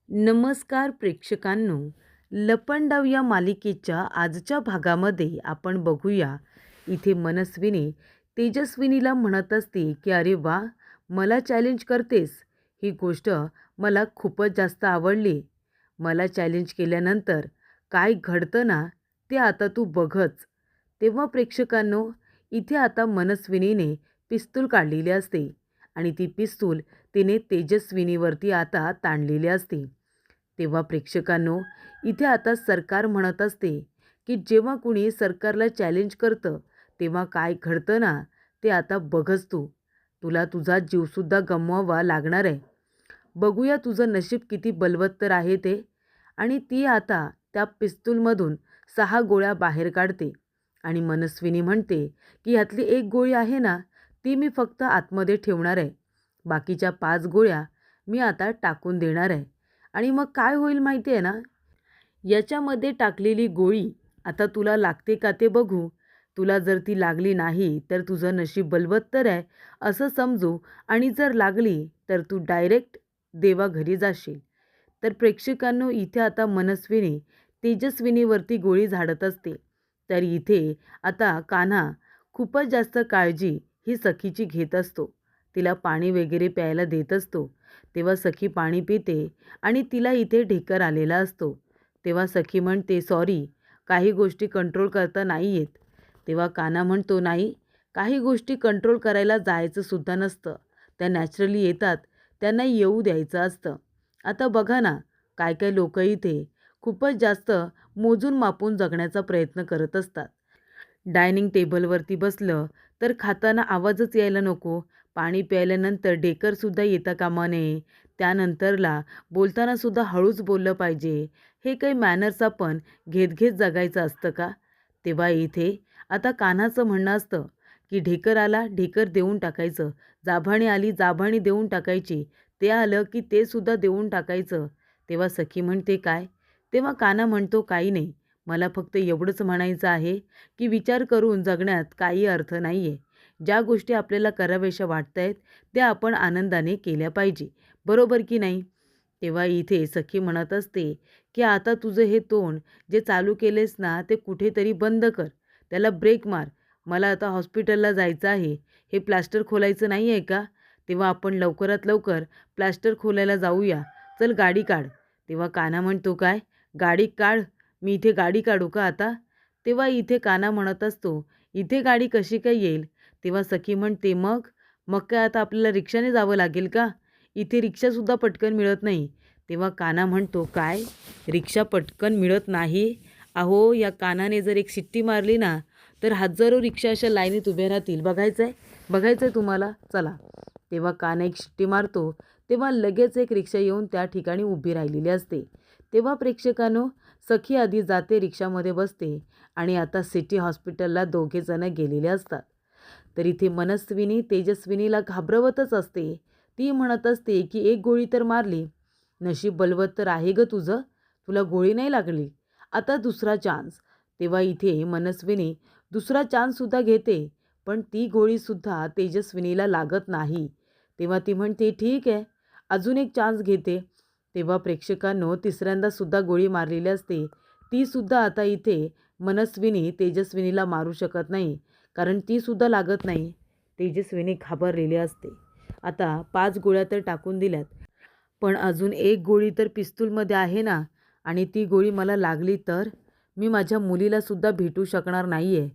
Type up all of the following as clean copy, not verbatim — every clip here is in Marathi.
नमस्कार प्रेक्षकांनो, लपंडाव या मालिकेच्या आजच्या भागामध्ये आपण बघूया. इथे मनस्विनी तेजस्विनीला म्हणत असते की अरे वा, मला चॅलेंज करतेस, ही गोष्ट मला खूपच जास्त आवडली. मला चॅलेंज केल्यानंतर काय घडतं ना, ते आता तू बघच. तेव्हा प्रेक्षकांनो, इथे आता मनस्विनीने पिस्तूल काढलेली असते आणि ती पिस्तूल तिने तेजस्विनीवरती आता ताणलेली असते. तेव्हा प्रेक्षकांनो, इथे आता सरकार म्हणत असते की जेव्हा कुणी सरकारला चॅलेंज करतं तेव्हा काय घडतं ना, ते आता बघच तू. तुला तुझा जीवसुद्धा गमवावा लागणार आहे. बघूया तुझं नशीब किती बलवत्तर आहे ते. आणि ती आता त्या पिस्तूलमधून 6 गोळ्या बाहेर काढते आणि मनस्विनी म्हणते की ह्यातली एक गोळी आहे ना, ती मी फक्त आतमध्ये ठेवणार आहे. बाकीच्या 5 गोळ्या मी आता टाकून देणार आहे. आणि मग काय होईल माहिती आहे ना, याच्यामध्ये टाकलेली गोळी आता तुला लागते का ते बघू. तुला जर ती लागली नाही तर तुझं नशीब बलवत्तर आहे असं समजू, आणि जर लागली तर तू डायरेक्ट देवाघरी जाशील. तर प्रेक्षकांनो, इथे आता मनस्विनी तेजस्विनीवरती गोळी झाडत असते. तर इथे आता कान्हा खूपच जास्त काळजी ही सखीची घेत असतो. तिला पाणी वगैरे प्यायला देत असतो. तेव्हा सखी पाणी पिते आणि तिला इथे ढेकर आलेला असतो. तेव्हा सखी म्हणते सॉरी, काही गोष्टी कंट्रोल करता नाही येत. तेव्हा कान्हा म्हणतो नाही, काही गोष्टी कंट्रोल करायला जायचं सुद्धा नसतं, त्या नॅचरली येतात, त्यांना येऊ द्यायचं असतं. आता बघा ना, काय काय लोक इथे खूपच जास्त मोजून मापून जगण्याचा प्रयत्न करत असतात. डायनिंग टेबलवरती बसलं तर खाताना आवाजच यायला नको. पाणी प्यायल्यानंतर ढेकरसुद्धा येता कामा नये. त्यानंतरला बोलतानासुद्धा हळूच बोललं पाहिजे. हे काही मॅनर्स आपण घेत घेत जगायचं असतं का? तेव्हा इथे आता कान्हाचं म्हणणं असतं की ढेकर आला, ढेकर देऊन टाकायचं. जाभाणी आली, जाभाणी देऊन टाकायची. ते आलं की ते सुद्धा देऊन टाकायचं. तेव्हा सखी म्हणते काय? तेव्हा कान्हा म्हणतो काही नाही. मला फक्त एवढंच म्हणायचं आहे की विचार करून जगण्यात काही अर्थ नाही आहे. ज्या गोष्टी आपल्याला कराव्याशा वाटत आहेत त्या आपण आनंदाने केल्या पाहिजे, बरोबर की नाही? तेव्हा इथे सखी म्हणत असते की आता तुझं हे तोंड जे चालू केलेस ना, ते कुठेतरी बंद कर. त्याला ब्रेक मार. मला आता हॉस्पिटलला जायचं आहे. हे प्लास्टर खोलायचं नाही आहे का? तेव्हा आपण लवकरात लवकर प्लास्टर खोलायला जाऊया. चल गाडी काढ. तेव्हा कान्हा म्हणतो काय? गाडी काढ? मी इथे गाडी काढू का आता? तेव्हा इथे कान्हा म्हणत असतो इथे गाडी कशी काय येईल? तेव्हा सखी म्हणते मग मग काय आता आपल्याला रिक्षाने जावं लागेल का? इथे रिक्षासुद्धा पटकन मिळत नाही. तेव्हा कान्हा म्हणतो काय? रिक्षा पटकन मिळत नाही? अहो, या कान्हाने जर एक शिट्टी मारली ना, तर हजारो रिक्षा अशा लाईनीत उभ्या राहतील. बघायचं आहे? बघायचं आहे तुम्हाला? चला. तेव्हा कान्हा एक शिट्टी मारतो. तेव्हा लगेच एक रिक्षा येऊन त्या ठिकाणी उभी राहिलेली असते. तेव्हा प्रेक्षकांनो, सखी आधी जाते, रिक्षामध्ये बसते आणि आता सिटी हॉस्पिटलला दोघे जण गेलेले असतात. तर इथे मनस्विनी तेजस्विनीला घाबरवतच असते. ती म्हणत असते की एक गोळी तर मारली, नशीब बलवत्तर आहे ग तुझं, तुला गोळी नाही लागली, आता दुसरा चान्स. तेव्हा इथे मनस्विनी दुसरा चान्ससुद्धा घेते, पण ती गोळीसुद्धा तेजस्विनीला लागत नाही. तेव्हा ती म्हणते ठीक आहे, अजून एक चान्स घेते. तेव्हा प्रेक्षकांनो, तिसऱ्यांदासुद्धा गोळी मारलेली असते. तीसुद्धा आता इथे मनस्विनी तेजस्विनीला मारू शकत नाही, कारण तीसुद्धा लागत नाही. तेजस्विनी घाबरलेली असते. आता 5 गोळ्या तर टाकून दिल्यात, पण अजून एक गोळी तर पिस्तूलमध्ये आहे ना, आणि ती गोळी मला लागली तर मी माझ्या मुलीलासुद्धा भेटू शकणार नाही आहे.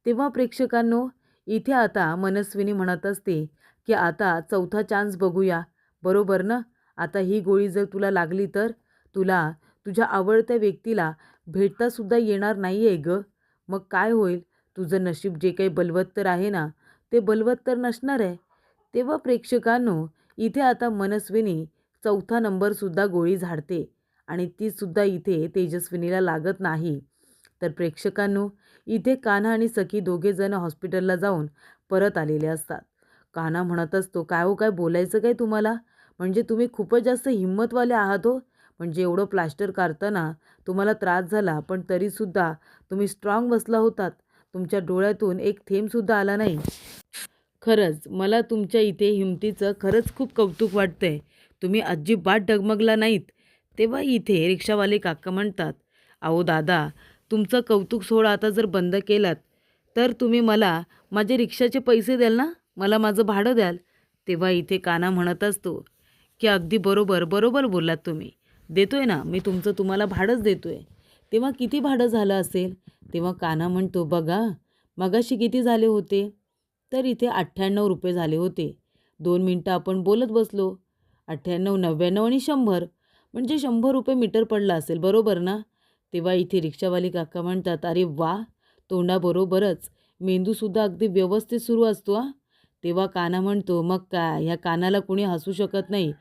तेव्हा प्रेक्षकांनो, इथे आता मनस्विनी म्हणत असते की आता चौथा चान्स बघूया, बरोबर ना? आता ही गोळी जर तुला लागली तर तुला तुझ्या आवडत्या व्यक्तीला भेटतासुद्धा येणार नाही आहे गं. मग काय होईल? तुझं नशीब जे काही बलवत्तर आहे ना, ते बलवत्तर नसणार आहे. तेव्हा प्रेक्षकांनो, इथे आता मनस्विनी चौथा नंबरसुद्धा गोळी झाडते आणि तीसुद्धा इथे तेजस्विनीला लागत नाही. तर प्रेक्षकांनो, इथे कान्हा आणि सखी दोघेजण हॉस्पिटलला जाऊन परत आलेले असतात. कान्हा म्हणत असतो काय हो, काय बोलायचं काय तुम्हाला? म्हणजे तुम्ही खूपच जास्त हिंमतवाले आहात हो. म्हणजे एवढं प्लास्टर काढताना तुम्हाला त्रास झाला, पण तरीसुद्धा तुम्ही स्ट्रॉंग बसला होतात. तुमच्या डोळ्यातून एक थेंबसुद्धा आला नाही. खरंच मला तुमच्या इथे हिमतीचं खरंच खूप कौतुक वाटतंय. तुम्ही अजिबात डगमगला नाहीत. तेव्हा इथे रिक्षावाले काका म्हणतात, अहो दादा, तुमचं कौतुक सोहळा आता जर बंद केलात तर तुम्ही मला माझे रिक्षाचे पैसे द्याल ना, मला माझं भाडं द्याल. तेव्हा इथे कान्हा म्हणत असतो की अगदी बरोबर, बरोबर बोललात तुम्ही. देतोय ना, मी तुमचं तुम्हाला भाडंच देतोय. तेव्हा किती भाडं झालं असेल? तेव्हा कान्हा म्हणतो, बघा, मगाशी किती झाले होते? तर इथे 98 रुपये झाले होते. 2 मिनटं आपण बोलत बसलो. 98, 99 आणि 100 म्हणजे 100 रुपये मीटर पडला असेल, बरोबर ना? तेव्हा इथे रिक्षावाले काका म्हणतात, अरे वा, तोंडाबरोबरच मेंदूसुद्धा अगदी व्यवस्थित सुरू असतो हां. तेव्हा कान्हा म्हणतो, मग काय, ह्या कानाला कुणी हसू शकत नाही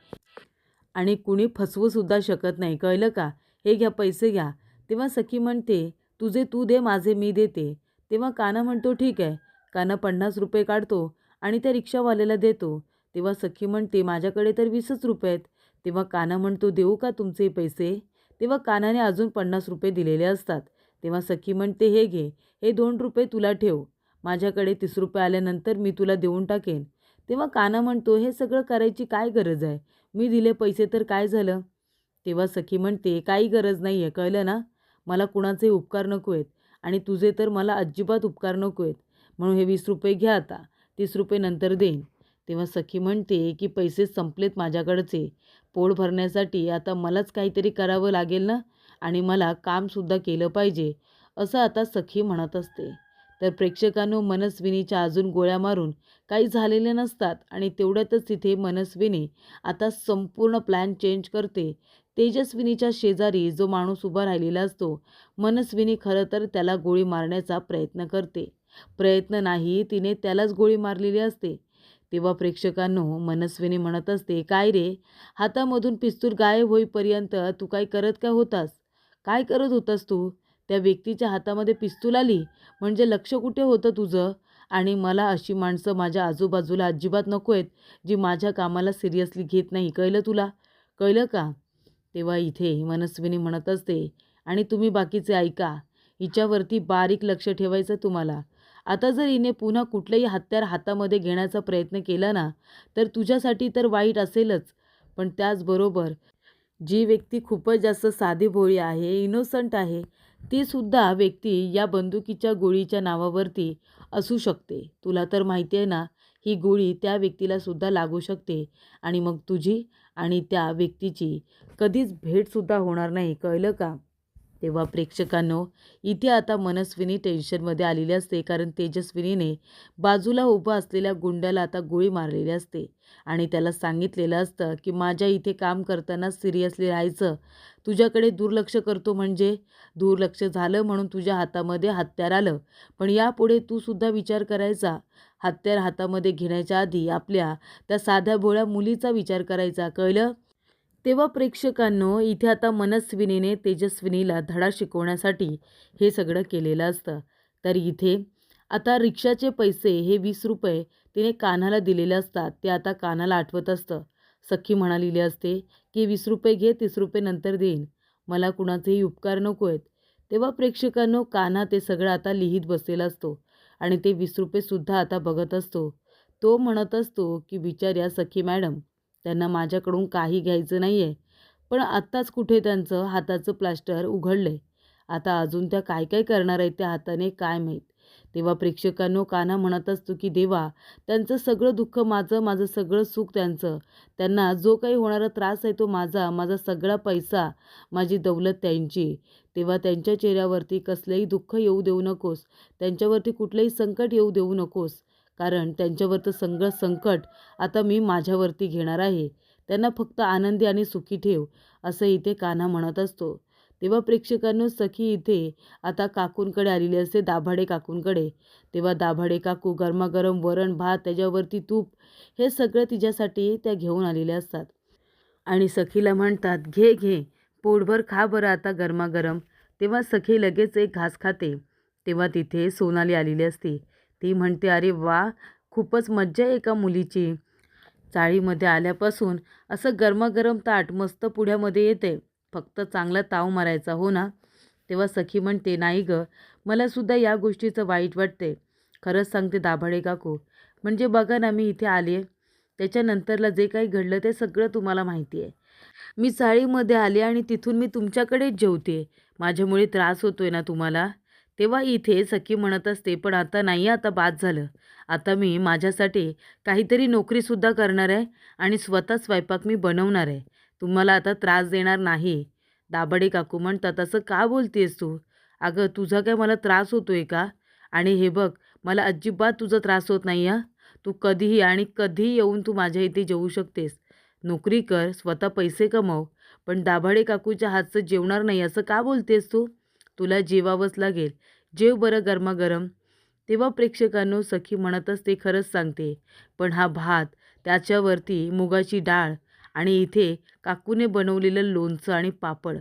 आणि कुणी फसवूसुद्धा शकत नाही, कळलं का? हे घ्या, पैसे घ्या. तेव्हा सखी म्हणते, तुझे तू दे, माझे मी देते. तेव्हा कान्हा म्हणतो, ठीक आहे. कान्हा 50 रुपये काढतो आणि त्या रिक्षावाल्याला देतो. तेव्हा सखी म्हणते, माझ्याकडे तर 20च रुपये आहेत. तेव्हा कान्हा म्हणतो, देऊ का तुमचे पैसे? तेव्हा कान्हाने अजून 50 रुपये दिलेले असतात. तेव्हा सखी म्हणते, हे घे, हे 2 रुपये तुला ठेव. माझ्याकडे 30 रुपये आल्यानंतर मी तुला देऊन टाकेन. तेव्हा कान्हा म्हणतो, हे सगळं करायची काय गरज आहे? मी दिले पैसे तर काय झालं? तेव्हा सखी म्हणते, काही गरज नाही आहे, कळलं ना? मला कुणाचे उपकार नको आहेत आणि तुझे तर मला अजिबात उपकार नको आहेत. म्हणून हे 20 रुपये घ्या आता, 30 रुपये नंतर देईन. तेव्हा सखी म्हणते की पैसे संपलेत माझ्याकडचे. पोट भरण्यासाठी आता मलाच काहीतरी करावं लागेल ना, आणि मला कामसुद्धा केलं पाहिजे, असं आता सखी म्हणत असते. तर प्रेक्षकांनो, मनस्विनीच्या अजून गोळ्या मारून काही झालेले नसतात आणि तेवढ्यातच तिथे मनस्विनी आता संपूर्ण प्लॅन चेंज करते. तेजस्विनीच्या शेजारी जो माणूस उभा राहिलेला असतो, मनस्विनी खरं तर त्याला गोळी मारण्याचा प्रयत्न करते. प्रयत्न नाही, तिने त्यालाच गोळी मारलेली असते. तेव्हा प्रेक्षकांनो, मनस्विनी म्हणत असते, काय रे, हातामधून पिस्तूल गायब होईपर्यंत तू काय करत काय होतास? काय करत होतास तू? त्या व्यक्तीच्या हातामध्ये पिस्तूल आली म्हणजे लक्ष कुठे होतं तुझं? आणि मला अशी माणसं माझ्या आजूबाजूला अजिबात नको आहेत, जी माझ्या कामाला सिरियसली घेत नाही, कळलं तुला? कळलं का? तेव्हा इथे मनस्विनी म्हणत असते, आणि तुम्ही बाकीचे ऐका, हिच्यावरती बारीक लक्ष ठेवायचं तुम्हाला. आता जर हिने पुन्हा कुठलंही हत्यार हातामध्ये घेण्याचा प्रयत्न केला ना, तर तुझ्यासाठी तर वाईट असेलच, पण त्याचबरोबर जी व्यक्ती खूपच जास्त साधीभोळी आहे, इनोसंट आहे, ती सुद्धा व्यक्ती या बंदुकीच्या गोळीच्या नावावरती असू शकते. तुला तर माहिती आहे ना, ही गोळी त्या व्यक्तीला सुद्धा लागू शकते आणि मग तुझी आणि त्या व्यक्तीची कधीच भेटसुद्धा होणार नाही, कळलं का? तेव्हा प्रेक्षकांनो, इथे आता मनस्विनी टेन्शनमध्ये आलेली असते, कारण तेजस्विनीने बाजूला उभा असलेल्या गुंड्याला आता गोळी मारलेली असते आणि त्याला सांगितलेलं असतं की माझ्या इथे काम करताना सिरियसली राहायचं. तुझ्याकडे दुर्लक्ष करतो म्हणजे दुर्लक्ष झालं म्हणून तुझ्या हातामध्ये हत्यार आलं, पण यापुढे तू सुद्धा विचार करायचा. हत्यार हातामध्ये घेण्याच्या आधी आपल्या त्या साध्या भोळ्या मुलीचा विचार करायचा, कळलं? तेव्हा प्रेक्षकांनो, इथे आता मनस्विनीने तेजस्विनीला धडा शिकवण्यासाठी हे सगळं केलेलं असतं. तर इथे आता रिक्षाचे पैसे हे 20 रुपये तिने कान्हाला दिलेले असतात. ते आता कान्हाला आठवत असतं. सखी म्हणालेली असते की 20 रुपये घे, 30 रुपये नंतर देईन, मला कुणाचेही उपकार नको आहेत. तेव्हा प्रेक्षकांनो, कान्हा ते सगळं आता लिहित बसलेला असतो आणि ते 20 रुपयेसुद्धा आता बघत असतो. तो म्हणत असतो की बिचाऱ्या सखी मॅडम, त्यांना माझ्याकडून काही घ्यायचं नाही आहे, पण आत्ताच कुठे त्यांचं हाताचं प्लास्टर उघडलं. आता अजून त्या काय काय करणार आहेत त्या हाताने, काय माहीत. तेव्हा प्रेक्षकांनो, कान्हा म्हणत असतो की देवा, त्यांचं सगळं दुःख माझं, माझं सगळं सुख त्यांचं. त्यांना जो काही होणारा त्रास आहे तो माझा, माझा सगळा पैसा, माझी दौलत त्यांची. तेव्हा त्यांच्या चेहऱ्यावरती कसलंही दुःख येऊ देऊ नकोस, त्यांच्यावरती कुठलंही संकट येऊ देऊ नकोस, कारण त्यांच्यावरचं सगळं संकट आता मी माझ्यावरती घेणार आहे. त्यांना फक्त आनंदी आणि सुखी ठेव, असं इथे कान्हा म्हणत असतो. तेव्हा प्रेक्षकांनो, सखी इथे आता काकूंकडे आलेली असते, दाभाडे काकूंकडे. तेव्हा दाभाडे काकू गरमागरम वरण भात, त्याच्यावरती तूप, हे सगळं तिच्यासाठी त्या घेऊन आलेल्या असतात आणि सखीला म्हणतात, घे घे, पोटभर खा बरं आता गरमागरम. तेव्हा सखी लगेच एक घास खाते. तेव्हा तिथे सोनाली आलेली असते. ती म्हणते, अरे वा, खूपच मज्जा आहे एका मुलीची. चाळीमध्ये आल्यापासून असं गरमागरम ताट मस्त पुढ्यामध्ये येते, फक्त चांगला ताव मारायचा, हो ना? तेव्हा सखी म्हणते, नाही गं, मलासुद्धा या गोष्टीचं वाईट वाटते. खरंच सांगते दाभाडे काकू, म्हणजे बघा ना, मी इथे आले त्याच्यानंतरला जे काही घडलं ते सगळं तुम्हाला माहिती आहे. मी चाळीमध्ये आले आणि तिथून मी तुमच्याकडेच जेवते. माझ्यामुळे त्रास होतोय ना तुम्हाला? तेव्हा इथे सखी म्हणत असते, "पण आता नाही, आता बास झालं. आता मी माझ्यासाठी काहीतरी नोकरीसुद्धा करणार आहे आणि स्वतः स्वयंपाक मी बनवणार आहे. तुम्हाला आता त्रास देणार नाही." दाभाडे काकू म्हणतात, "असं का बोलतेस तू? अगं तुझा काय मला त्रास होतोय का? आणि हे बघ, मला अजिबात तुझा त्रास होत नाही हां. तू कधीही आणि कधीही येऊन तू माझ्या इथे जेवू शकतेस. नोकरी कर, स्वतः पैसे कमव, पण दाभाडे काकूच्या हातचं जेवणार नाही असं का बोलतेस तू? तुला जेवावंच लागेल. जेव बरं गरमागरम." तेव्हा प्रेक्षकांनो सखी म्हणत असते, "खरंच सांगते, पण हा भात, त्याच्यावरती मुगाची डाळ आणि इथे काकूने बनवलेलं लोणचं आणि पापड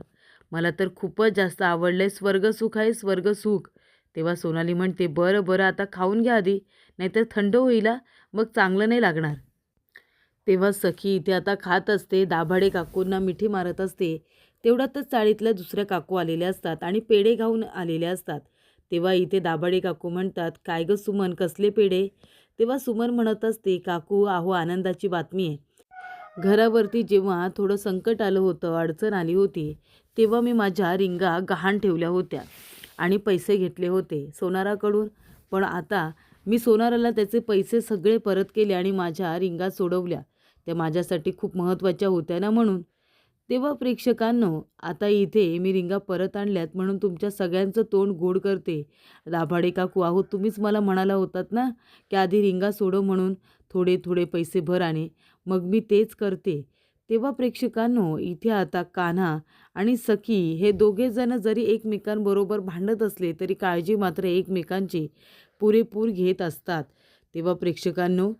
मला तर खूपच जास्त आवडलंय. स्वर्गसुख आहे स्वर्गसुख." तेव्हा सोनाली म्हणते, "बरं, बरं आता खाऊन घ्या आधी, नाहीतर थंड होईल हां, मग चांगलं नाही लागणार." तेव्हा सखी इथे आता खात असते, दाभाडे काकूंना मिठी मारत असते. तेवढ्यातच चाळीतल्या दुसऱ्या काकू आलेल्या असतात आणि पेढे घेऊन आलेल्या असतात. तेव्हा इथे दाभाडे काकू म्हणतात, "काय गं सुमन, कसले पेढे?" तेव्हा सुमन म्हणत असते, "काकू, अहो आनंदाची बातमी आहे. घरावरती जेव्हा थोडं संकट आलं होतं, अडचण आली होती, तेव्हा मी माझ्या रिंगा गहाण ठेवल्या होत्या आणि पैसे घेतले होते सोनाराकडून. पण आता मी सोनाराला त्याचे पैसे सगळे परत केले आणि माझ्या रिंगा सोडवल्या. त्या माझ्यासाठी खूप महत्त्वाच्या होत्या ना म्हणून." तेव्हा प्रेक्षकांनो, आता इथे मी रिंगा परत आणल्यात म्हणून तुमच्या सगळ्यांचं तोंड गोड करते. दाभाडे काकू, अहो तुम्हीच मला म्हणाला होतात ना, की आधी रिंगा सोडव म्हणून, थोडे थोडे पैसे भर आणि मग मी तेच करते. तेव्हा प्रेक्षकांनो, इथे आता कान्हा आणि सखी हे दोघेजण जरी एकमेकांबरोबर भांडत असले तरी काळजी मात्र एकमेकांची पुरेपूर घेत असतात. तेव्हा प्रेक्षकांनो,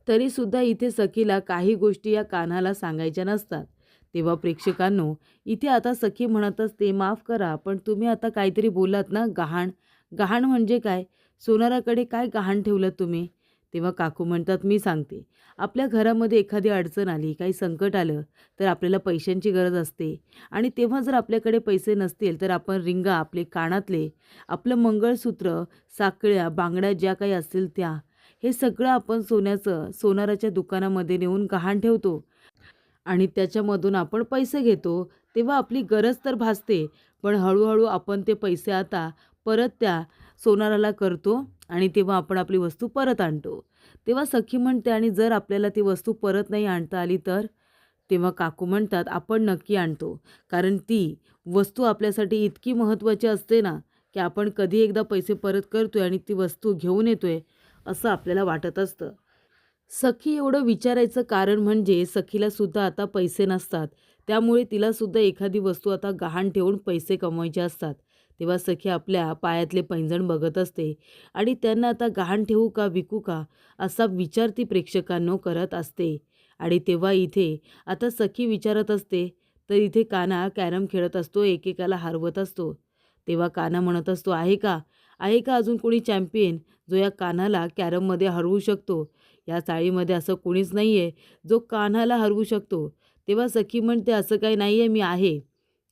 तरीसुद्धा इथे सखीला काही गोष्टी या कान्हाला सांगायच्या नसतात. तेव्हा प्रेक्षकांनो, इथे आता सखी म्हणत असते, "माफ करा, पण तुम्ही आता काहीतरी बोललात ना गहाण. गहाण म्हणजे काय? सोनाराकडे काय गहाण ठेवलं तुम्ही?" तेव्हा काकू म्हणतात, "मी सांगते. आपल्या घरामध्ये एखादी अडचण आली, काही संकट आलं, तर आपल्याला पैशांची गरज असते आणि तेव्हा जर आपल्याकडे पैसे नसतील, तर आपण रिंगा, आपले कानातले, आपलं मंगळसूत्र, साखळ्या, बांगड्या ज्या काही असतील त्या, हे सगळं आपण सोन्याचं सोनाराच्या दुकानामध्ये नेऊन गहाण ठेवतो आणि त्याच्यामधून आपण पैसे घेतो. तेव्हा आपली गरज तर भासते, पण हळू आपण ते पैसे आता परत त्या सोनाराला करतो आणि तेव्हा आपण आपली वस्तू परत आणतो." तेव्हा सखी म्हणते, "आणि जर आपल्याला ती वस्तू परत नाही आणता आली तर?" तेव्हा काकू म्हणतात, "आपण नक्की आणतो. कारण ती वस्तू आपल्यासाठी इतकी महत्त्वाची असते ना, की आपण कधी एकदा पैसे परत करतोय आणि ती वस्तू घेऊन येतोय, असं आपल्याला वाटत असतं." सखी एवढं विचारायचं कारण म्हणजे सखीला सुद्धा आता पैसे नसतात. त्यामुळे तिला सुद्धा एखादी वस्तू आता गहाण ठेवून पैसे कमवायचे असतात. तेव्हा सखी आपल्या पायातले पैंजण बघत असते आणि त्यांना आता गहाण ठेवू का विकू का असा विचार ती प्रेक्षकांनो करत असते. आणि तेव्हा इथे आता सखी विचारत असते, तर इथे कान्हा कॅरम खेळत असतो, एकेकाला हरवत असतो. तेव्हा कान्हा म्हणत असतो, "आहे का? आहे का अजून कोणी चॅम्पियन जो या कान्हाला कॅरममध्ये हरवू शकतो? या चाळीमध्ये असं कोणीच नाही आहे जो कान्हाला हरवू शकतो." तेव्हा सखी म्हणते, "असं काही नाही आहे, मी आहे."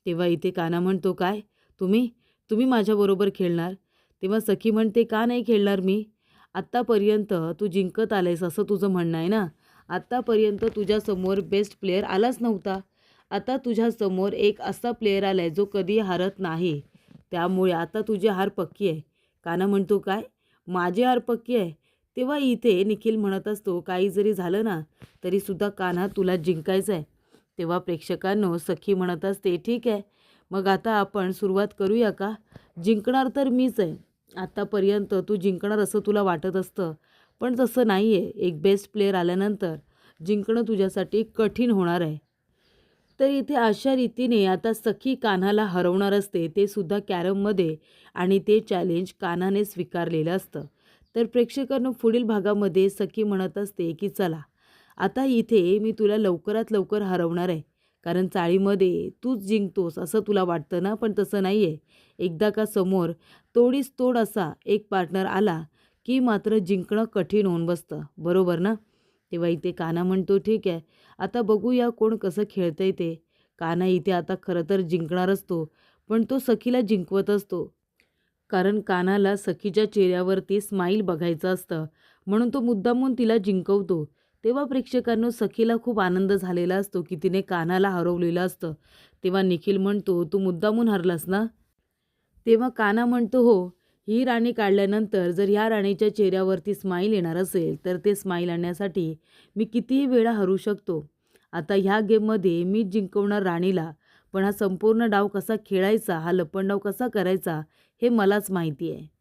तेव्हा इथे कान्हा म्हणतो, "काय? तुम्ही? तुम्ही माझ्याबरोबर खेळणार?" तेव्हा सखी म्हणते, "का नाही खेळणार मी? आत्तापर्यंत तू जिंकत आलेस असं तुझं म्हणणं आहे ना? आत्तापर्यंत तुझ्यासमोर बेस्ट प्लेयर आलाच नव्हता. आता तुझ्यासमोर एक असा प्लेयर आला आहे जो कधी हारत नाही. त्यामुळे आता तुझी हार पक्की आहे." कान्हा म्हणतो, "काय? माझी हार पक्की आहे?" तेव्हा इथे निखिल म्हणत असतो, "काही जरी झालं ना, तरीसुद्धा कान्हा तुला जिंकायचं आहे." तेव्हा प्रेक्षकांनो सखी म्हणत असते, "ठीक आहे, मग आता आपण सुरुवात करूया का? जिंकणार तर मीच आहे. आत्तापर्यंत तू जिंकणार असं तुला वाटत असतं, पण तसं नाही आहे. एक बेस्ट प्लेयर आल्यानंतर जिंकणं तुझ्यासाठी कठीण होणार आहे." तर इथे अशा रीतीने आता सखी कान्हाला हरवणार असते, ते सुद्धा कॅरममध्ये आणि ते चॅलेंज कान्हाने स्वीकारलेलं असतं. तर प्रेक्षकांनो पुढील भागामध्ये सखी म्हणत असते, की "चला, आता इथे मी तुला लवकरात लवकर हरवणार आहे. कारण चाळीमध्ये तूच जिंकतोस असं तुला वाटतं ना, पण तसं नाही आहे. एकदा का समोर तोडीस तोड असा एक पार्टनर आला, की मात्र जिंकणं कठीण होऊन बसतं. बरोबर ना?" तेव्हा इथे कान्हा म्हणतो, "ठीक आहे, आता बघूया कोण कसं खेळतंय ते." कान्हा इथे आता खरं तर जिंकणार असतो, पण तो सखीला जिंकवत असतो. कारण कान्हाला सखीच्या चेहऱ्यावरती स्माईल बघायचं असतं, म्हणून तो मुद्दामून तिला जिंकवतो. तेव्हा प्रेक्षकांनो सखीला खूप आनंद झालेला असतो की तिने कान्हाला हरवलेलं असतं. तेव्हा निखिल म्हणतो, "तू मुद्दामून हरलास ना?" तेव्हा कान्हा म्हणतो, "हो, ही राणी काढल्यानंतर जर ह्या राणीच्या चेहऱ्यावरती स्माईल येणार असेल, तर ते स्माईल आणण्यासाठी मी कितीही वेळा हरू शकतो. आता ह्या गेममध्ये मीच जिंकवणार राणीला. पण हा संपूर्ण डाव कसा खेळायचा, हा लपंडाव कसा करायचा, हे मलाच माहिती आहे."